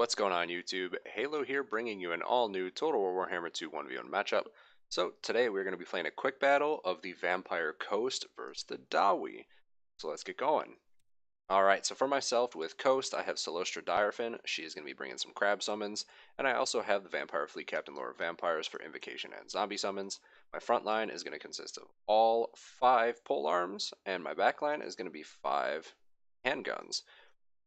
What's going on YouTube? Heylow here, bringing you an all-new Total War Warhammer 2 1v1 matchup. So today we're going to be playing a quick battle of the Vampire Coast versus the Dawi. So let's get going. Alright, so for myself with Coast, I have Celostra Direfin. She is going to be bringing some crab summons, and I also have the Vampire Fleet Captain Lord of Vampires for invocation and zombie summons. My front line is going to consist of all 5 pole arms, and my back line is going to be 5 handguns.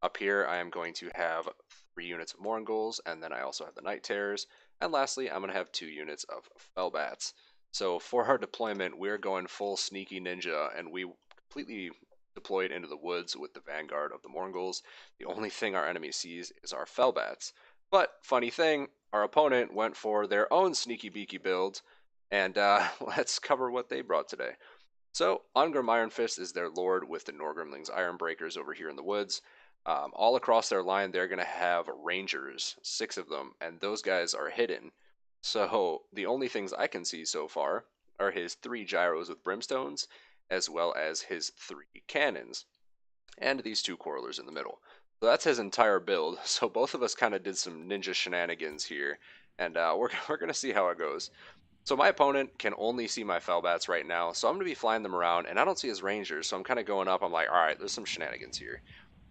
Up here, I am going to have 3 units of Mournguls, and then I also have the Night Terrors. And lastly, I'm going to have 2 units of Fellbats. So for our deployment, we're going full sneaky ninja, and we completely deployed into the woods with the vanguard of the Mournguls. The only thing our enemy sees is our Fellbats. But, funny thing, our opponent went for their own sneaky beaky build, and let's cover what they brought today. So, Ungrim Iron Fist is their lord with the Norgrimlings Iron Breakers over here in the woods. All across their line, they're going to have rangers, 6 of them, and those guys are hidden. So the only things I can see so far are his 3 gyros with brimstones, as well as his 3 cannons, and these 2 correlers in the middle. So that's his entire build. So both of us kind of did some ninja shenanigans here, and we're going to see how it goes. So my opponent can only see my Fellbats right now, so I'm going to be flying them around, and I don't see his rangers, so I'm kind of going up. I'm like, alright, there's some shenanigans here.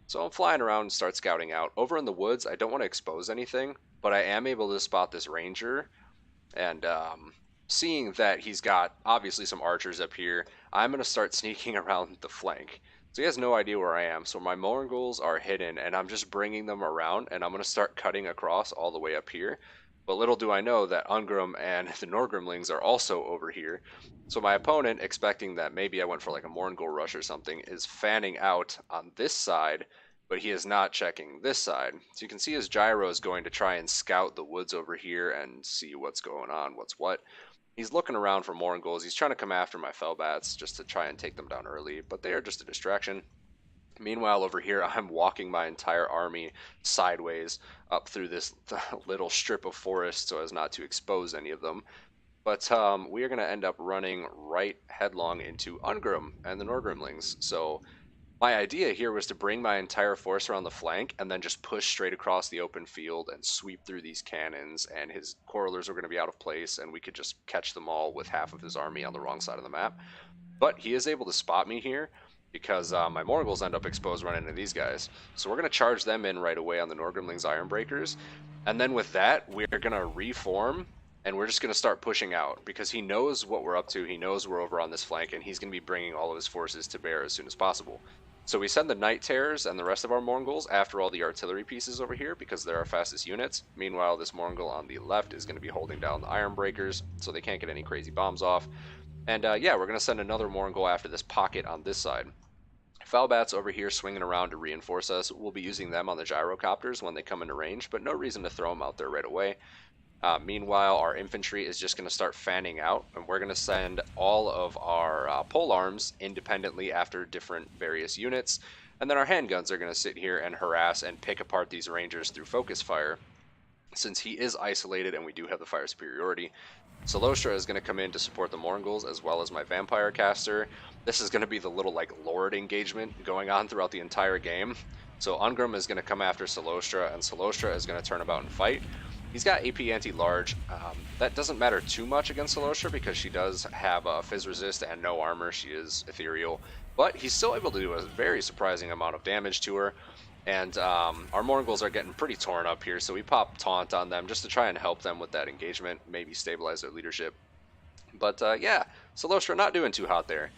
So I'm flying around and start scouting out. Over in the woods, I don't want to expose anything, but I am able to spot this ranger. And seeing that he's got obviously some archers up here, I'm going to start sneaking around the flank. So he has no idea where I am. So my Mournguls are hidden, and I'm just bringing them around, and I'm going to start cutting across all the way up here. But little do I know that Ungrim and the Norgrimlings are also over here. So my opponent, expecting that maybe I went for like a Mourngul rush or something, is fanning out on this side, but he is not checking this side. So you can see his gyro is going to try and scout the woods over here and see what's going on, what's what. He's looking around for Mournguls. He's trying to come after my Fellbats just to try and take them down early, but they are just a distraction. Meanwhile, over here, I'm walking my entire army sideways up through this little strip of forest so as not to expose any of them. But we are going to end up running right headlong into Ungrim and the Norgrimlings. So my idea here was to bring my entire force around the flank and then just push straight across the open field and sweep through these cannons, and his correlers were going to be out of place, and we could just catch them all with half of his army on the wrong side of the map. But he is able to spot me here, because my Mournguls end up exposed running into these guys. So we're going to charge them in right away on the Norgrimlings Iron Breakers. And then with that, we're going to reform, and we're just going to start pushing out, because he knows what we're up to, he knows we're over on this flank, and he's going to be bringing all of his forces to bear as soon as possible. So we send the Night Terrors and the rest of our Mournguls after all the artillery pieces over here, because they're our fastest units. Meanwhile, this Mourngull on the left is going to be holding down the Iron Breakers, so they can't get any crazy bombs off. And yeah, we're going to send another Mourngull after this pocket on this side. Fellbats over here swinging around to reinforce us. We'll be using them on the gyrocopters when they come into range, but no reason to throw them out there right away. Meanwhile, our infantry is just going to start fanning out, and we're going to send all of our pole arms independently after different various units. And then our handguns are going to sit here and harass and pick apart these rangers through focus fire. Since he is isolated and we do have the fire superiority, Celostra is going to come in to support the Mournguls as well as my Vampire Caster. This is going to be the little like Lord engagement going on throughout the entire game. So Ungrim is going to come after Celostra, and Celostra is going to turn about and fight. He's got AP anti-large. That doesn't matter too much against Celostra because she does have Fizz resist and no armor. She is ethereal, but he's still able to do a very surprising amount of damage to her. And our Mournguls are getting pretty torn up here, so we pop Taunt on them just to try and help them with that engagement, maybe stabilize their leadership. But yeah, Celostra not doing too hot there.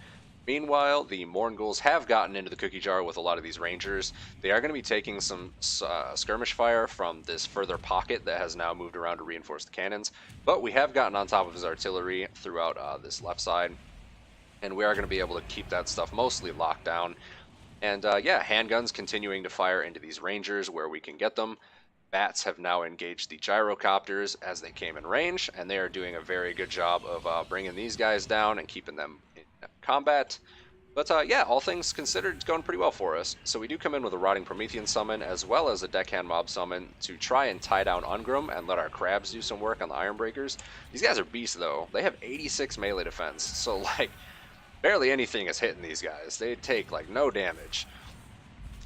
Meanwhile, the Mournguls have gotten into the cookie jar with a lot of these rangers. They are going to be taking some skirmish fire from this further pocket that has now moved around to reinforce the cannons. But we have gotten on top of his artillery throughout this left side, and we are going to be able to keep that stuff mostly locked down. And yeah, handguns continuing to fire into these rangers where we can get them. Bats have now engaged the gyrocopters as they came in range, and they are doing a very good job of bringing these guys down and keeping them in combat. But yeah, all things considered, it's going pretty well for us. So we do come in with a Rotting Promethean summon as well as a Deckhand Mob summon to try and tie down Ungrim and let our crabs do some work on the Iron Breakers. These guys are beasts though. They have 86 melee defense, so like barely anything is hitting these guys. They take like no damage.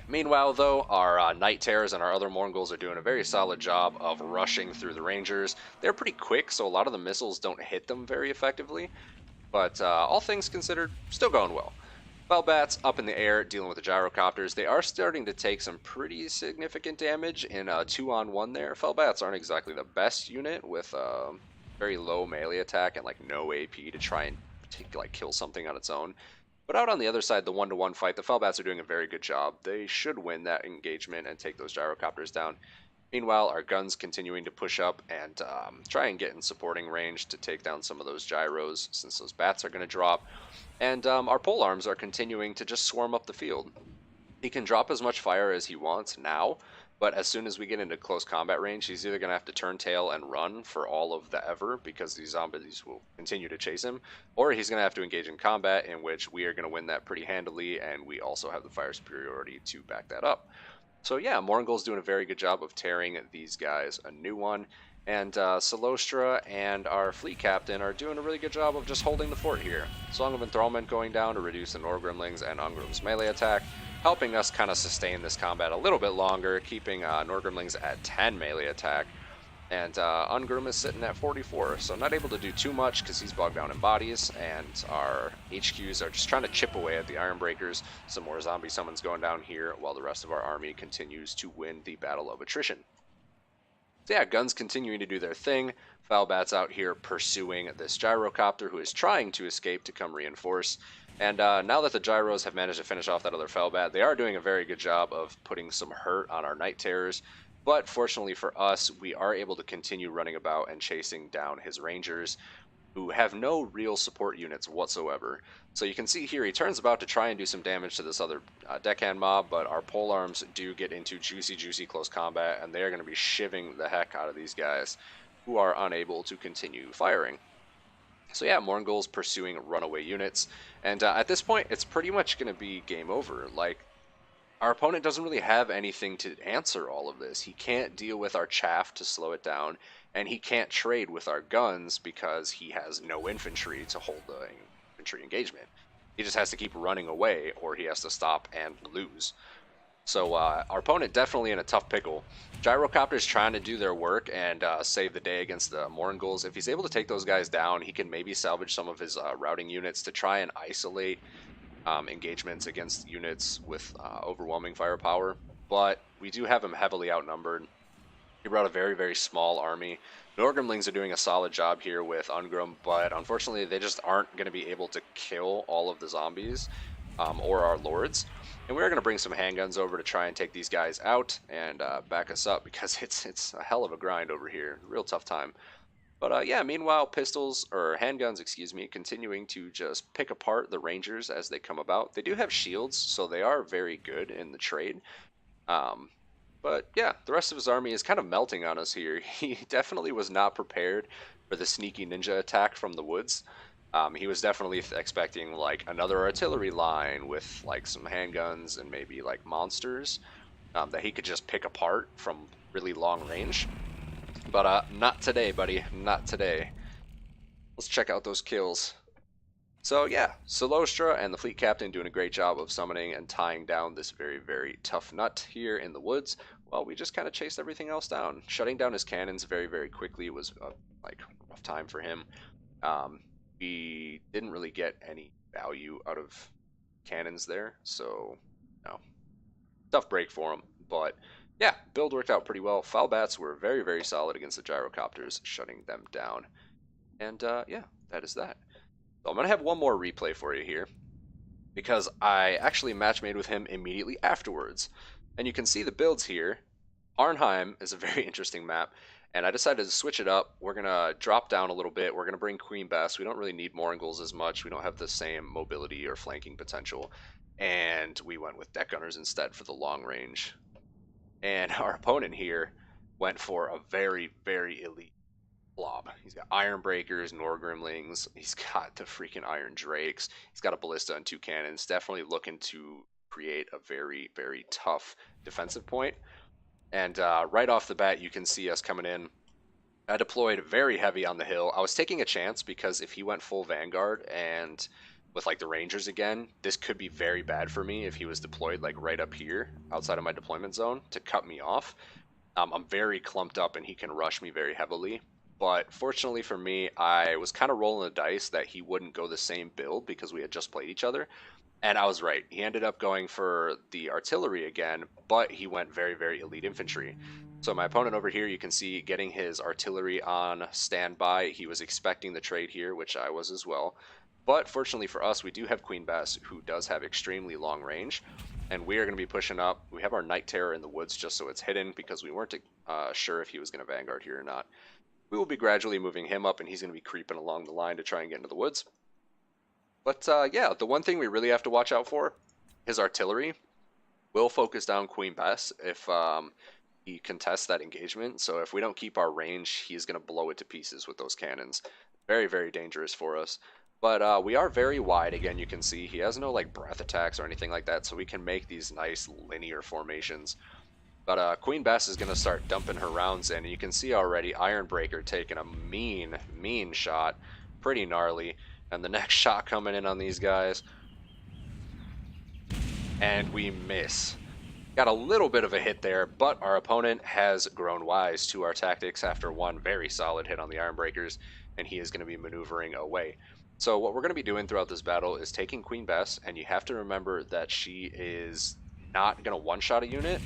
Meanwhile, though, our Night Terrors and our other Morghuls are doing a very solid job of rushing through the Rangers. They're pretty quick, so a lot of the missiles don't hit them very effectively, but all things considered, still going well. Felbats up in the air dealing with the gyrocopters. They are starting to take some pretty significant damage in a 2-on-1 there. Felbats aren't exactly the best unit with very low melee attack and like no AP to try and kill something on its own. But out on the other side, the 1-to-1 fight, the Felbats are doing a very good job. They should win that engagement and take those gyrocopters down. Meanwhile, our guns continuing to push up and try and get in supporting range to take down some of those gyros since those bats are going to drop. And our pole arms are continuing to just swarm up the field. He can drop as much fire as he wants now, but as soon as we get into close combat range, he's either going to have to turn tail and run for all of the ever because these zombies will continue to chase him, or he's going to have to engage in combat in which we are going to win that pretty handily, and we also have the fire superiority to back that up. So yeah, Morngul's doing a very good job of tearing these guys a new one. And Solostra and our fleet captain are doing a really good job of just holding the fort here. Song of Enthrallment going down to reduce the Norgrimlings and Ungrim's melee attack, helping us kind of sustain this combat a little bit longer, keeping Norgrimlings at 10 melee attack. And Ungrim is sitting at 44, so not able to do too much because he's bogged down in bodies, and our HQs are just trying to chip away at the Ironbreakers. Some more zombie summons going down here, while the rest of our army continues to win the Battle of Attrition. So yeah, guns continuing to do their thing. Foulbat's out here pursuing this gyrocopter who is trying to escape to come reinforce. And now that the gyros have managed to finish off that other Foulbat, they are doing a very good job of putting some hurt on our Night Terrors. But fortunately for us, we are able to continue running about and chasing down his Rangers, who have no real support units whatsoever. So you can see here, he turns about to try and do some damage to this other deckhand mob, but our polearms do get into juicy close combat, and they are going to be shivving the heck out of these guys, who are unable to continue firing. So yeah, Morngul's pursuing runaway units, and at this point, it's pretty much going to be game over. Like, our opponent doesn't really have anything to answer all of this. He can't deal with our chaff to slow it down, and he can't trade with our guns because he has no infantry to hold the infantry engagement. He just has to keep running away, or he has to stop and lose. So our opponent definitely in a tough pickle. Gyrocopter's trying to do their work and save the day against the Mornghuls. If he's able to take those guys down, he can maybe salvage some of his routing units to try and isolate engagements against units with overwhelming firepower, but we do have him heavily outnumbered. He brought a very small army. Norgrimlings are doing a solid job here with Ungrim, but unfortunately they just aren't going to be able to kill all of the zombies or our lords. And we're going to bring some handguns over to try and take these guys out and back us up because it's a hell of a grind over here. Real tough time. But yeah, meanwhile, pistols, or handguns, excuse me, continuing to just pick apart the Rangers as they come about. They do have shields, so they are very good in the trade. But yeah, the rest of his army is kind of melting on us here. He definitely was not prepared for the sneaky ninja attack from the woods. He was definitely expecting like another artillery line with like some handguns and maybe like monsters that he could just pick apart from really long range. But not today, buddy. Not today. Let's check out those kills. So yeah, Solostra and the fleet captain doing a great job of summoning and tying down this very tough nut here in the woods, while we just kind of chased everything else down. Shutting down his cannons very quickly was like a rough time for him. We didn't really get any value out of cannons there, so no, tough break for him. But yeah, build worked out pretty well. Foulbats were very solid against the gyrocopters, shutting them down. And yeah, that is that. So I'm going to have one more replay for you here, because I actually match made with him immediately afterwards. And you can see the builds here. Arnheim is a very interesting map, and I decided to switch it up. We're going to drop down a little bit. We're going to bring Queen Bess. We don't really need Mornghuls as much. We don't have the same mobility or flanking potential. And we went with Deck Gunners instead for the long range. And our opponent here went for a very elite blob. He's got Iron Breakers, Norgrimlings. He's got the freaking Iron Drakes. He's got a ballista and 2 cannons. Definitely looking to create a very tough defensive point. And right off the bat, you can see us coming in. I deployed very heavy on the hill. I was taking a chance because if he went full Vanguard and with like the Rangers again, this could be very bad for me if he was deployed like right up here outside of my deployment zone to cut me off. I'm very clumped up and he can rush me very heavily. But fortunately for me, I was kind of rolling the dice that he wouldn't go the same build because we had just played each other. And I was right. He ended up going for the artillery again, but he went very, very elite infantry. So my opponent over here, you can see getting his artillery on standby. He was expecting the trade here, which I was as well. But fortunately for us, we do have Queen Bess, who does have extremely long range. And we are going to be pushing up. We have our Night Terror in the woods just so it's hidden because we weren't sure if he was going to Vanguard here or not. We will be gradually moving him up, and he's going to be creeping along the line to try and get into the woods. But yeah, the one thing we really have to watch out for, his artillery will focus down Queen Bess if he contests that engagement. So if we don't keep our range, he's going to blow it to pieces with those cannons. Very, very dangerous for us. But we are very wide. Again, you can see he has no like breath attacks or anything like that, so we can make these nice linear formations. But Queen Bess is going to start dumping her rounds in. And you can see already Ironbreaker taking a mean, mean shot. Pretty gnarly. And the next shot coming in on these guys. And we miss. Got a little bit of a hit there, but our opponent has grown wise to our tactics after one very solid hit on the Ironbreakers, and he is going to be maneuvering away. So what we're going to be doing throughout this battle is taking Queen Bess, and you have to remember that she is not going to one-shot a unit,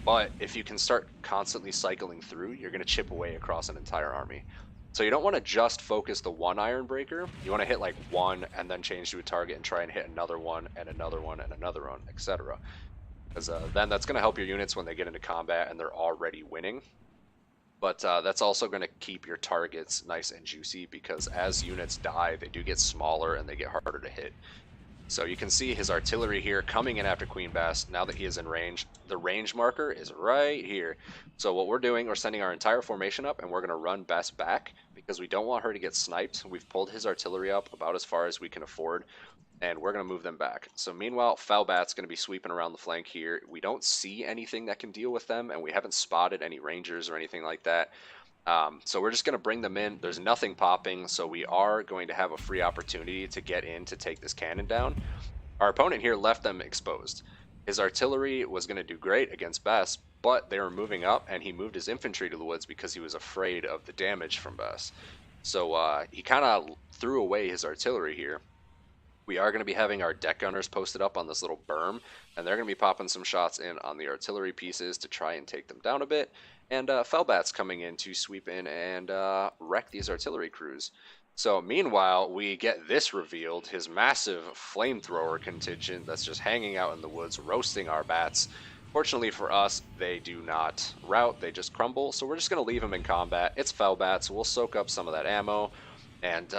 but if you can start constantly cycling through, you're going to chip away across an entire army. So you don't want to just focus the one Ironbreaker. You want to hit like one and then change to a target and try and hit another one and another one and another one, etc. Because then that's going to help your units when they get into combat and they're already winning. But that's also going to keep your targets nice and juicy because as units die, they do get smaller and they get harder to hit. So you can see his artillery here coming in after Queen Bess. Now that he is in range, the range marker is right here. So what we're doing, we're sending our entire formation up and we're going to run Bess back because we don't want her to get sniped. We've pulled his artillery up about as far as we can afford and we're going to move them back. So meanwhile, Foulbat's going to be sweeping around the flank here. We don't see anything that can deal with them and we haven't spotted any rangers or anything like that. So we're just going to bring them in. There's nothing popping, so we are going to have a free opportunity to get in to take this cannon down. Our opponent here left them exposed. His artillery was going to do great against Bess, but they were moving up, and he moved his infantry to the woods because he was afraid of the damage from Bess. So he kind of threw away his artillery here. We are going to be having our deck gunners posted up on this little berm, and they're going to be popping some shots in on the artillery pieces to try and take them down a bit. And Fellbat's coming in to sweep in and wreck these artillery crews. So meanwhile, we get this revealed, his massive flamethrower contingent that's just hanging out in the woods, roasting our bats. Fortunately for us, they do not rout, they just crumble, so we're just going to leave them in combat. It's Fellbats, we'll soak up some of that ammo and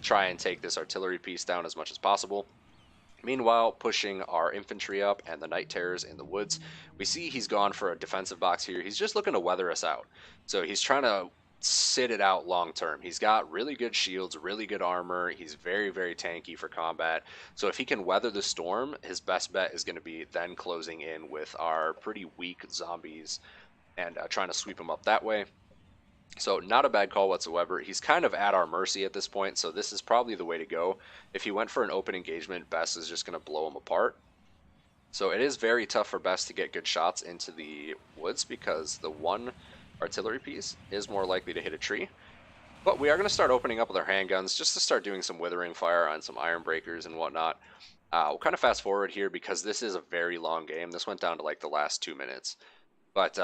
try and take this artillery piece down as much as possible. Meanwhile, pushing our infantry up and the Night Terrors in the woods, we see he's gone for a defensive box here. He's just looking to weather us out. So he's trying to sit it out long term. He's got really good shields, really good armor. He's very, very tanky for combat. So if he can weather the storm, his best bet is going to be then closing in with our pretty weak zombies and trying to sweep them up that way. So not a bad call whatsoever. He's kind of at our mercy at this point, so this is probably the way to go. If he went for an open engagement, Bess is just going to blow him apart. So it is very tough for Bess to get good shots into the woods because the one artillery piece is more likely to hit a tree. But we are going to start opening up with our handguns just to start doing some withering fire on some Ironbreakers and whatnot. We'll kind of fast forward here because this is a very long game. This went down to like the last 2 minutes. But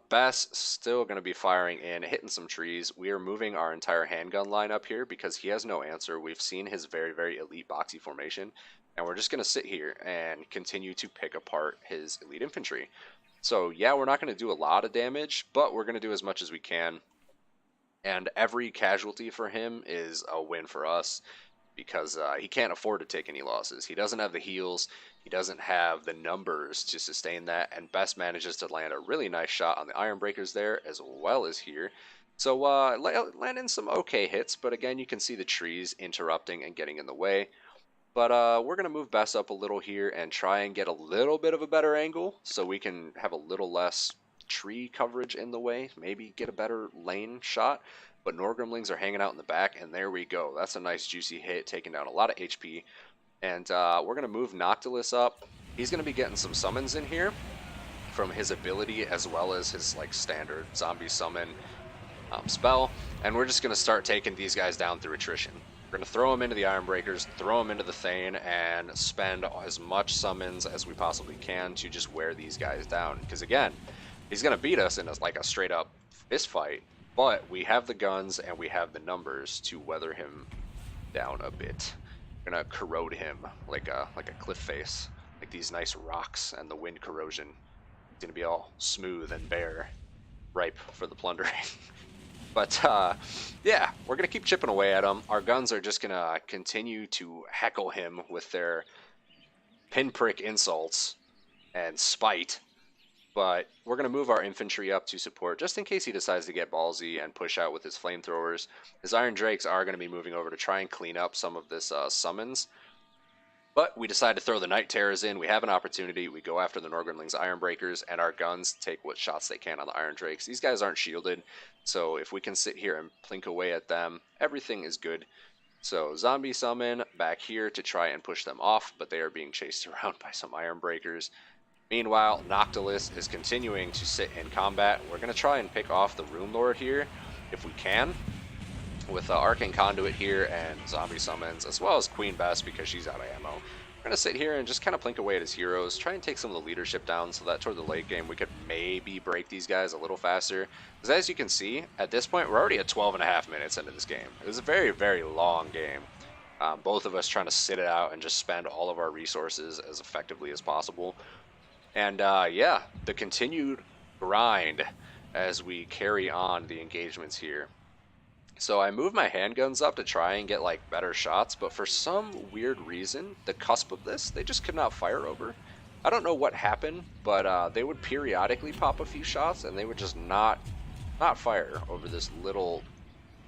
Bess still going to be firing in, hitting some trees. We are moving our entire handgun line up here because he has no answer. We've seen his very, very elite boxy formation, and we're just going to sit here and continue to pick apart his elite infantry. So yeah, we're not going to do a lot of damage, but we're going to do as much as we can. And every casualty for him is a win for us because he can't afford to take any losses. He doesn't have the heals, he doesn't have the numbers to sustain that, and Bess manages to land a really nice shot on the Ironbreakers there as well as here. So landing some okay hits, but again you can see the trees interrupting and getting in the way. But we're going to move Bess up a little here and try and get a little bit of a better angle so we can have a little less tree coverage in the way, maybe get a better lane shot. But Norgrimlings are hanging out in the back, and there we go. That's a nice juicy hit, taking down a lot of HP. And we're going to move Noctilus up. He's going to be getting some summons in here from his ability as well as his like standard zombie summon spell. And we're just going to start taking these guys down through attrition. We're going to throw them into the Iron Breakers, throw them into the Thane, and spend as much summons as we possibly can to just wear these guys down. Because again, he's going to beat us in like a straight up fist fight, but we have the guns and we have the numbers to weather him down a bit. We're gonna corrode him like a cliff face, like these nice rocks and the wind corrosion. It's gonna be all smooth and bare, ripe for the plundering. But yeah, we're gonna keep chipping away at him. Our guns are just gonna continue to heckle him with their pinprick insults and spite. But we're going to move our infantry up to support just in case he decides to get ballsy and push out with his flamethrowers. His Iron Drakes are going to be moving over to try and clean up some of this summons. But we decide to throw the Night Terrors in. We have an opportunity. We go after the Norgrimling's Iron Breakers, and our guns take what shots they can on the Iron Drakes. These guys aren't shielded, so if we can sit here and plink away at them, everything is good. So Zombie Summon back here to try and push them off, but they are being chased around by some Iron Breakers. Meanwhile, Noctilus is continuing to sit in combat. We're going to try and pick off the Rune Lord here, if we can, with Arcane Conduit here and Zombie Summons, as well as Queen Bess because she's out of ammo. We're going to sit here and just kind of plink away at his heroes, try and take some of the leadership down so that toward the late game we could maybe break these guys a little faster. Because as you can see, at this point, we're already at 12.5 minutes into this game. It was a very, very long game. Both of us trying to sit it out and just spend all of our resources as effectively as possible. And yeah, the continued grind as we carry on the engagements here. So I moved my handguns up to try and get like better shots, but for some weird reason, the cusp of this, they just could not fire over. I don't know what happened, but they would periodically pop a few shots and they would just not fire over this little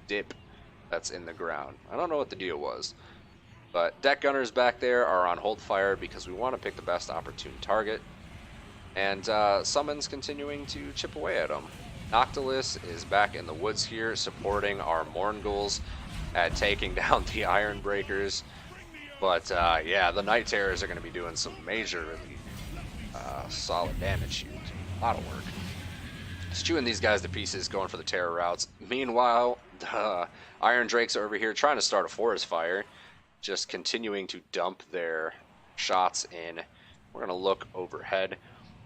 dip that's in the ground. I don't know what the deal was. But deck gunners back there are on hold fire because we want to pick the best opportune target. And Summons continuing to chip away at them. Noctilus is back in the woods here, supporting our Mourngulls at taking down the Iron Breakers. But yeah, the Night Terrors are going to be doing some majorly solid damage here. A lot of work. Just chewing these guys to pieces, going for the terror routes. Meanwhile, the Iron Drakes are over here trying to start a forest fire, just continuing to dump their shots in. We're going to look overhead.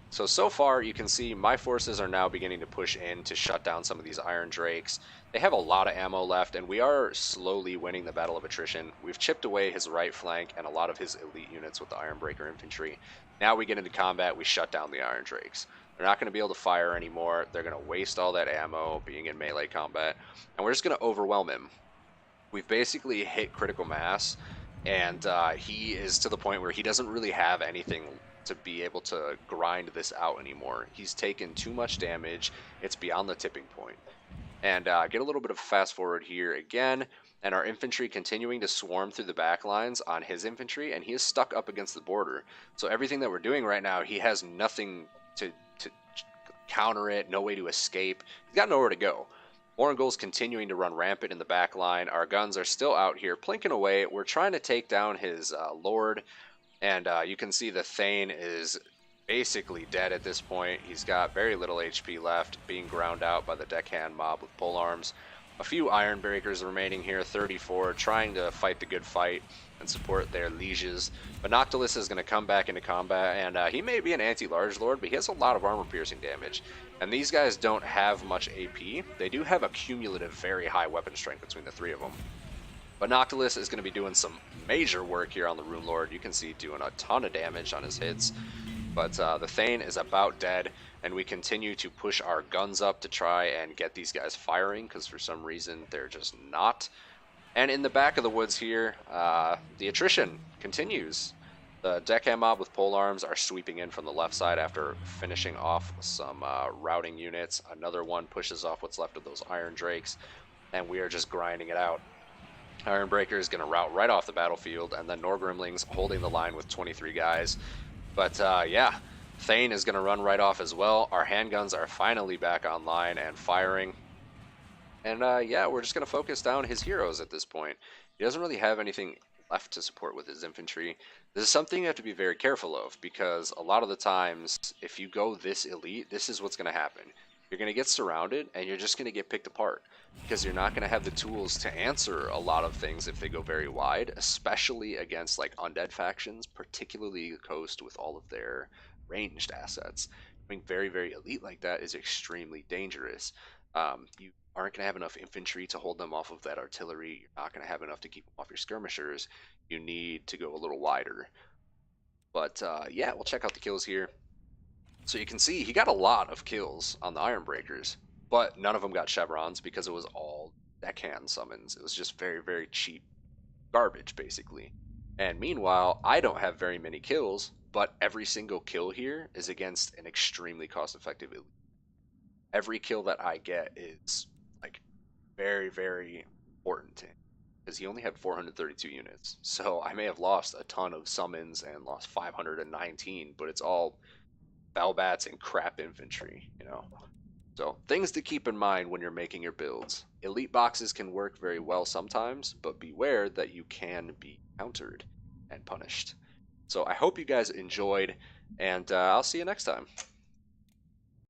So far, you can see my forces are now beginning to push in to shut down some of these Iron Drakes. They have a lot of ammo left, and we are slowly winning the battle of attrition. We've chipped away his right flank and a lot of his elite units with the Iron Breaker infantry. Now we get into combat, we shut down the Iron Drakes. They're not going to be able to fire anymore. They're going to waste all that ammo being in melee combat, and we're just going to overwhelm him. We've basically hit critical mass, and he is to the point where he doesn't really have anything to be able to grind this out anymore. He's taken too much damage. It's beyond the tipping point. And get a little bit of fast forward here again, and our infantry continuing to swarm through the back lines on his infantry, and he is stuck up against the border. So everything that we're doing right now, he has nothing to counter it, no way to escape. He's got nowhere to go. Mourngul's continuing to run rampant in the back line. Our guns are still out here plinking away. We're trying to take down his Lord. And you can see the Thane is basically dead at this point. He's got very little HP left, being ground out by the deckhand mob with polearms. A few Iron Breakers remaining here, 34, trying to fight the good fight and support their lieges. But Noctilus is going to come back into combat, and he may be an anti-large lord, but he has a lot of armor-piercing damage. And these guys don't have much AP. They do have a cumulative very high weapon strength between the three of them. But Noctilus is going to be doing some major work here on the Rune Lord. You can see doing a ton of damage on his hits. But the Thane is about dead, and we continue to push our guns up to try and get these guys firing, because for some reason they're just not. And in the back of the woods here, the attrition continues. The deckhand mob with polearms are sweeping in from the left side after finishing off some routing units. Another one pushes off what's left of those Iron Drakes, and we are just grinding it out. Iron Breaker is going to route right off the battlefield, and then Norgrimling's holding the line with 23 guys. But yeah, Thane is going to run right off as well. Our handguns are finally back online and firing. And yeah, we're just going to focus down his heroes at this point. He doesn't really have anything left to support with his infantry. This is something you have to be very careful of because a lot of the times, if you go this elite, this is what's going to happen. You're going to get surrounded and you're just going to get picked apart because you're not going to have the tools to answer a lot of things if they go very wide, especially against like undead factions, particularly the coast with all of their ranged assets. Going very, very elite like that is extremely dangerous. You aren't going to have enough infantry to hold them off of that artillery. You're not going to have enough to keep them off your skirmishers. You need to go a little wider. But yeah, we'll check out the kills here. So you can see he got a lot of kills on the Ironbreakers, but none of them got chevrons because it was all deckhand summons. It was just very, very cheap garbage, basically. And meanwhile, I don't have very many kills, but every single kill here is against an extremely cost-effective elite. Every kill that I get is like very, very important to him because he only had 432 units. So I may have lost a ton of summons and lost 519, but it's all Bellbats and crap infantry, you know. So things to keep in mind when you're making your builds. Elite boxes can work very well sometimes, but beware that you can be countered and punished. So I hope you guys enjoyed, and I'll see you next time.